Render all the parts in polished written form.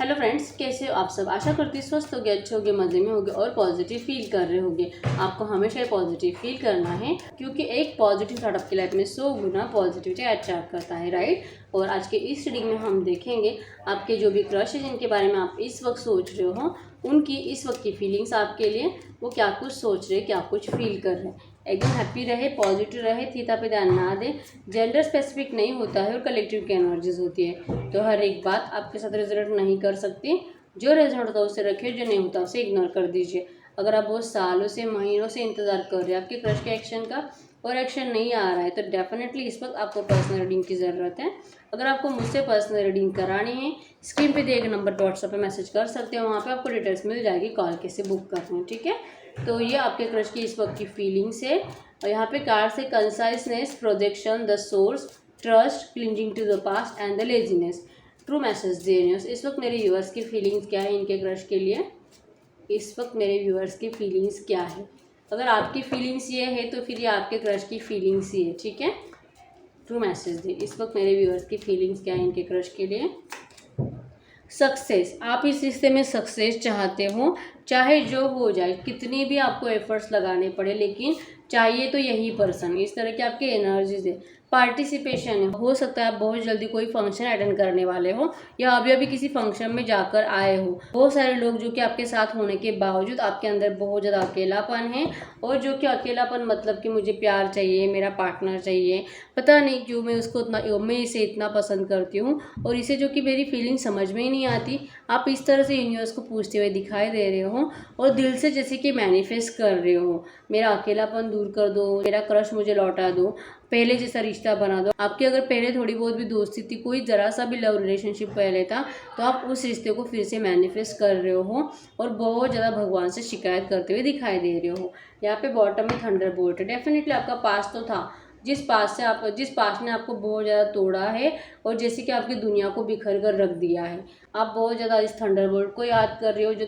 Hello friends, कैसे हो आप सब। आशा करती स्वस्थ होगे, अच्छे होगे, मज़े में होगे और पॉजिटिव फील कर रहे होगे। आपको हमेशा पॉजिटिव फील करना है क्योंकि एक पॉजिटिव थॉट आपकी लाइफ में 100 गुना पॉजिटिविटी अट्रैक्ट करता है, राइट। और आज के इस रीडिंग में हम देखेंगे आपके जो भी क्रश है जिनके बारे में आप इस वक्त सोच रहे हो, उनकी इस वक्त की फीलिंग्स आपके लिए, वो क्या कुछ सोच रहे, क्या कुछ फील कर रहे हैं। एकदम हैप्पी रहे, पॉजिटिव रहे, थीटा पे ध्यान ना दे। जेंडर स्पेसिफिक नहीं होता है और कलेक्टिव की एनर्जीज होती है, तो हर एक बात आपके साथ रेजोनेट नहीं कर सकती। जो रेजोनेट होता है उसे रखिए, जो नहीं होता उसे इग्नोर कर दीजिए। अगर आप बहुत सालों से, महीनों से इंतजार कर रहे हैं आपके क्रश के एक्शन का और एक्शन नहीं आ रहा है, तो डेफिनेटली इस वक्त आपको पर्सनल रीडिंग की ज़रूरत है। अगर आपको मुझसे पर्सनल रीडिंग करानी है, स्क्रीन पे दिए गए नंबर पर व्हाट्सएप पे मैसेज कर सकते हो, वहाँ पे आपको डिटेल्स मिल जाएगी, कॉल कैसे बुक करना है, ठीक है। तो ये आपके क्रश की इस वक्त की फीलिंग्स है। और यहाँ पे कार्ड से conciseness, projection, the source, trust, cleansing to the past and the laziness. True message दे रही हूँ। इस वक्त मेरे व्यूअर्स की फीलिंग्स क्या है इनके क्रश के लिए, इस वक्त मेरे व्यूअर्स की फीलिंग्स क्या है। अगर आपकी फीलिंग्स ये है तो फिर ये आपके क्रश की फीलिंग्स ही है, ठीक है। ट्रू मैसेज दे, इस वक्त मेरे व्यूअर्स की फीलिंग्स क्या है इनके क्रश के लिए। सक्सेस, आप इस रिश्ते में सक्सेस चाहते हो, चाहे जो हो जाए, कितनी भी आपको एफर्ट्स लगाने पड़े, लेकिन चाहिए तो यही पर्सन। इस तरह की आपकी एनर्जीज है। पार्टिसिपेशन है, हो सकता है आप बहुत जल्दी कोई फंक्शन अटेंड करने वाले हो या अभी अभी किसी फंक्शन में जाकर आए हो। बहुत सारे लोग जो कि आपके साथ होने के बावजूद आपके अंदर बहुत ज़्यादा अकेलापन है, और जो कि अकेलापन मतलब कि मुझे प्यार चाहिए, मेरा पार्टनर चाहिए, पता नहीं क्यों मैं उसको मैं इसे इतना पसंद करती हूँ और इसे जो कि मेरी फीलिंग समझ में ही नहीं आती। आप इस तरह से यूनिवर्स को पूछते हुए दिखाई दे रहे हो और दिल से जैसे कि मैनिफेस्ट कर रहे हो, मेरा अकेलापन दूर कर दो, मेरा क्रश मुझे लौटा दो, पहले जैसा रिश्ता बना दो। आपकी अगर पहले थोड़ी बहुत भी दोस्ती थी, कोई ज़रा सा भी लव रिलेशनशिप पहले था, तो आप उस रिश्ते को फिर से मैनिफेस्ट कर रहे हो और बहुत ज़्यादा भगवान से शिकायत करते हुए दिखाई दे रहे हो। यहाँ पे बॉटम में थंडरबोल्ट है। डेफिनेटली आपका पास्ट तो था, जिस पास्ट ने आपको बहुत ज़्यादा तोड़ा है और जैसे कि आपकी दुनिया को बिखर कर रख दिया है। आप बहुत ज़्यादा इस थंडरबोल्ट को याद कर रहे हो, जो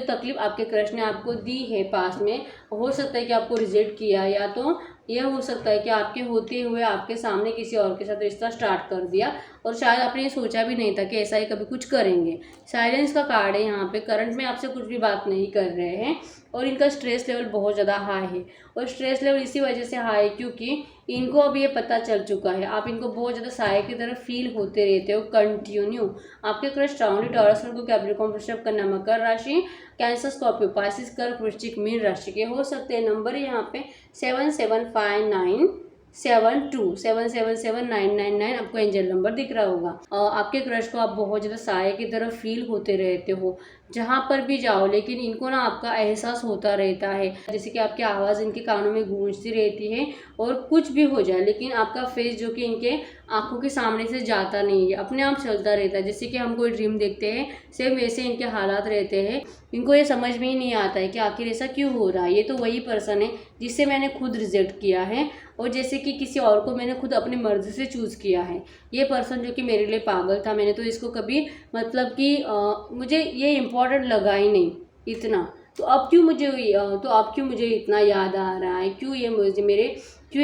तकलीफ आपके क्रश ने आपको दी है पास्ट में। हो सकता है कि आपको रिजेक्ट किया, या तो यह हो सकता है कि आपके होते हुए आपके सामने किसी और के साथ रिश्ता स्टार्ट कर दिया और शायद आपने ये सोचा भी नहीं था कि ऐसा ही कभी कुछ करेंगे। साइलेंस का कार्ड है यहाँ पे। करंट में आपसे कुछ भी बात नहीं कर रहे हैं और इनका स्ट्रेस लेवल बहुत ज़्यादा हाई है, और स्ट्रेस लेवल इसी वजह से हाई है क्योंकि इनको अब ये पता चल चुका है, आप इनको बहुत ज़्यादा साये की तरह फील होते रहते हो कंटिन्यू। आपके क्रश राउंडी, टॉरस, को कैप्रिकॉर्न, वृषभ, कन्या, मकर राशि, कैंसर, स्कॉर्पियो, पाइसिस, कर्क, वृश्चिक, मीन राशि के हो सकते हैं। नंबर है यहाँ पे 775972 आपको एंजल नंबर दिख रहा होगा। आपके क्रश को आप बहुत ज़्यादा साये की तरह फील होते रहते हो जहाँ पर भी जाओ, लेकिन इनको ना आपका एहसास होता रहता है, जैसे कि आपकी आवाज़ इनके कानों में गूंजती रहती है और कुछ भी हो जाए लेकिन आपका फेस जो कि इनके आंखों के सामने से जाता नहीं है, अपने आप चलता रहता है। जैसे कि हम कोई ड्रीम देखते हैं, सेम वैसे इनके हालात रहते हैं। इनको ये समझ में ही नहीं आता है कि आखिर ऐसा क्यों हो रहा है। ये तो वही पर्सन है जिससे मैंने खुद रिजेक्ट किया है, और जैसे कि किसी और को मैंने खुद अपनी मर्जी से चूज़ किया है। ये पर्सन जो कि मेरे लिए पागल था, मैंने तो इसको कभी मतलब कि मुझे ये इम्पोर्टेंट लगा ही नहीं इतना, तो अब क्यों मुझे इतना याद आ रहा है, क्यों ये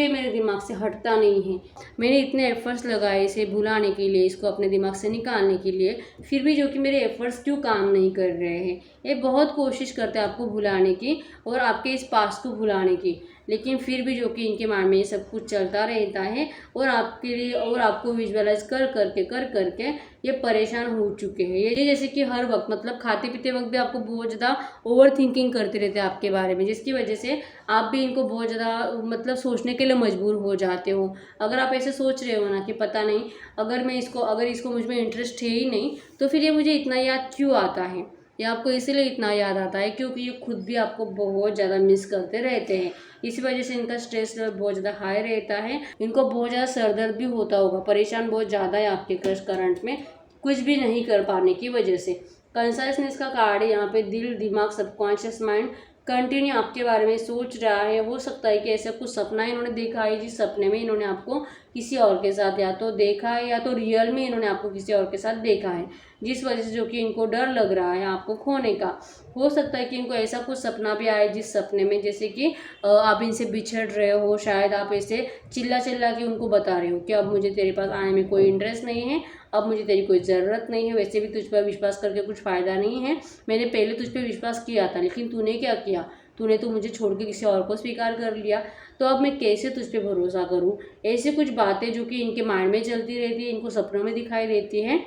मेरे दिमाग से हटता नहीं है। मैंने इतने एफर्ट्स लगाए इसे भुलाने के लिए, इसको अपने दिमाग से निकालने के लिए, फिर भी जो कि मेरे एफर्ट्स क्यों काम नहीं कर रहे हैं। ये बहुत कोशिश करते हैं आपको भुलाने की और आपके इस पास्ट को भुलाने की, लेकिन फिर भी जो कि इनके माइंड में ये सब कुछ चलता रहता है और आपके लिए और आपको विजुअलाइज कर करके ये परेशान हो चुके हैं। ये जैसे कि हर वक्त मतलब खाते पीते वक्त भी आपको बहुत ज़्यादा ओवर थिंकिंग करते रहते हैं आपके बारे में, जिसकी वजह से आप भी इनको बहुत ज़्यादा मतलब सोचने के लिए मजबूर हो जाते हो। अगर आप ऐसे सोच रहे हो ना कि पता नहीं अगर इसको मुझ में इंटरेस्ट है ही नहीं, तो फिर ये मुझे इतना याद क्यों आता है, या आपको इसीलिए इतना याद आता है क्योंकि ये खुद भी आपको बहुत ज़्यादा मिस करते रहते हैं। इसी वजह से इनका स्ट्रेस लेवल बहुत ज़्यादा हाई रहता है। इनको बहुत ज़्यादा सरदर्द भी होता होगा, परेशान बहुत ज़्यादा है आपके क्रश करंट में कुछ भी नहीं कर पाने की वजह से। कंसाइसनेस का कार्ड है यहाँ पे। दिल, दिमाग, सबकॉन्शियस माइंड कंटिन्यू आपके बारे में सोच रहा है। हो सकता है कि ऐसा कुछ सपना इन्होंने देखा है जिस सपने में इन्होंने आपको किसी और के साथ या तो देखा है या तो रियल में इन्होंने आपको किसी और के साथ देखा है, जिस वजह से जो कि इनको डर लग रहा है आपको खोने का। हो सकता है कि इनको ऐसा कुछ सपना भी आए जिस सपने में जैसे कि आप इनसे बिछड़ रहे हो, शायद आप ऐसे चिल्ला चिल्ला के उनको बता रहे हो कि अब मुझे तेरे पास आने में कोई इंटरेस्ट नहीं है, अब मुझे तेरी कोई ज़रूरत नहीं है, वैसे भी तुझ पर विश्वास करके कुछ फ़ायदा नहीं है, मैंने पहले तुझ पर विश्वास किया था लेकिन तूने क्या किया, तूने तो मुझे छोड़ के किसी और को स्वीकार कर लिया, तो अब मैं कैसे तुझ पे भरोसा करूँ। ऐसी कुछ बातें जो कि इनके माइंड में चलती रहती है, इनको सपनों में दिखाई देती हैं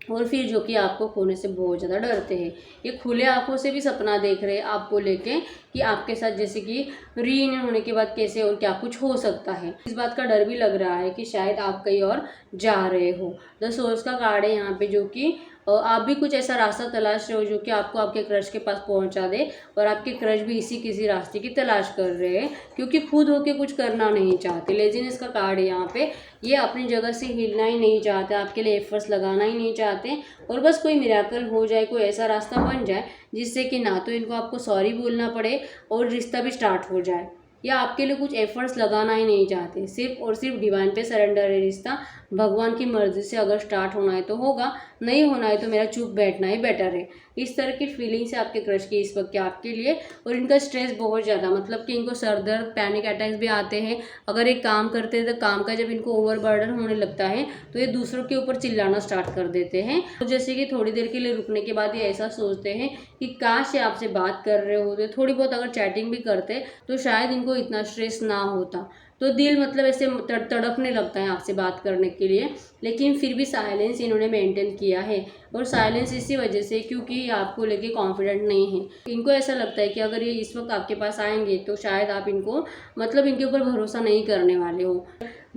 और फिर जो कि आपको खोने से बहुत ज़्यादा डरते हैं। ये खुले आंखों से भी सपना देख रहे हैं आपको लेके कि आपके साथ जैसे कि रीयूनियन होने के बाद कैसे और क्या कुछ हो सकता है। इस बात का डर भी लग रहा है कि शायद आप कहीं और जा रहे हो। द सोर्स का कार्ड है यहाँ पे जो कि आप भी कुछ ऐसा रास्ता तलाश रहे हो जो कि आपको आपके क्रश के पास पहुंचा दे और आपके क्रश भी इसी किसी रास्ते की तलाश कर रहे हैं क्योंकि खुद होके कुछ करना नहीं चाहते। लेजीनेस का कार्ड है यहाँ पे, ये अपनी जगह से हिलना ही नहीं चाहते, आपके लिए एफर्ट्स लगाना ही नहीं चाहते और बस कोई मिराकल हो जाए, कोई ऐसा रास्ता बन जाए जिससे कि ना तो इनको आपको सॉरी बोलना पड़े और रिश्ता भी स्टार्ट हो जाए। या आपके लिए कुछ एफर्ट्स लगाना ही नहीं चाहते, सिर्फ और सिर्फ डिवाइन पे सरेंडर है रिश्ता। भगवान की मर्जी से अगर स्टार्ट होना है तो होगा, नहीं होना है तो मेरा चुप बैठना ही बेटर है। इस तरह की फीलिंग्स है आपके क्रश की इस वक्त के आपके लिए और इनका स्ट्रेस बहुत ज़्यादा, मतलब कि इनको सर दर्द, पैनिक अटैक्स भी आते हैं। अगर एक काम करते हैं तो काम का जब इनको ओवरबर्डन होने लगता है तो ये दूसरों के ऊपर चिल्लाना स्टार्ट कर देते हैं। तो जैसे कि थोड़ी देर के लिए रुकने के बाद ये ऐसा सोचते हैं कि काश ये आपसे बात कर रहे होते, थोड़ी बहुत अगर चैटिंग भी करते तो शायद इनको इतना स्ट्रेस ना होता। तो दिल मतलब ऐसे तड़पने लगता है आपसे बात करने के लिए, लेकिन फिर भी साइलेंस इन्होंने मेंटेन किया है और साइलेंस इसी वजह से क्योंकि ये आपको लेके कॉन्फिडेंट नहीं है। इनको ऐसा लगता है कि अगर ये इस वक्त आपके पास आएंगे तो शायद आप इनको मतलब इनके ऊपर भरोसा नहीं करने वाले हो।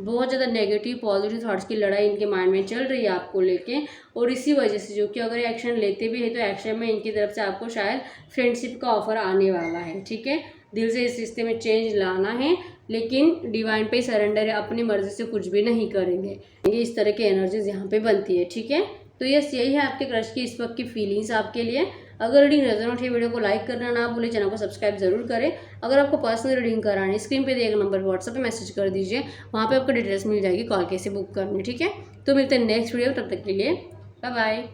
बहुत ज़्यादा नेगेटिव पॉजिटिव थॉट्स की लड़ाई इनके माइंड में चल रही है आपको लेके और इसी वजह से जो कि अगर एक्शन लेते भी है तो एक्शन में इनकी तरफ से आपको शायद फ्रेंडशिप का ऑफर आने वाला है। ठीक है, दिल से इस रिश्ते में चेंज लाना है लेकिन डिवाइन पे सरेंडर है, अपनी मर्जी से कुछ भी नहीं करेंगे। ये इस तरह की एनर्जीज यहाँ पे बनती है। ठीक है, तो यस यही है आपके क्रश की इस वक्त की फीलिंग्स आपके लिए। अगर रीडिंग रेजोनेट है वीडियो को लाइक करना ना भूलें, चैनल को सब्सक्राइब जरूर करें। अगर आपको पर्सनल रीडिंग करानी है स्क्रीन पे दिए गए नंबर पर व्हाट्सएप पे मैसेज कर दीजिए, वहाँ पे आपको डिटेल्स मिल जाएगी कॉल कैसे बुक करनी। ठीक है, तो मिलते हैं नेक्स्ट वीडियो, तब तक के लिए बाय बाय।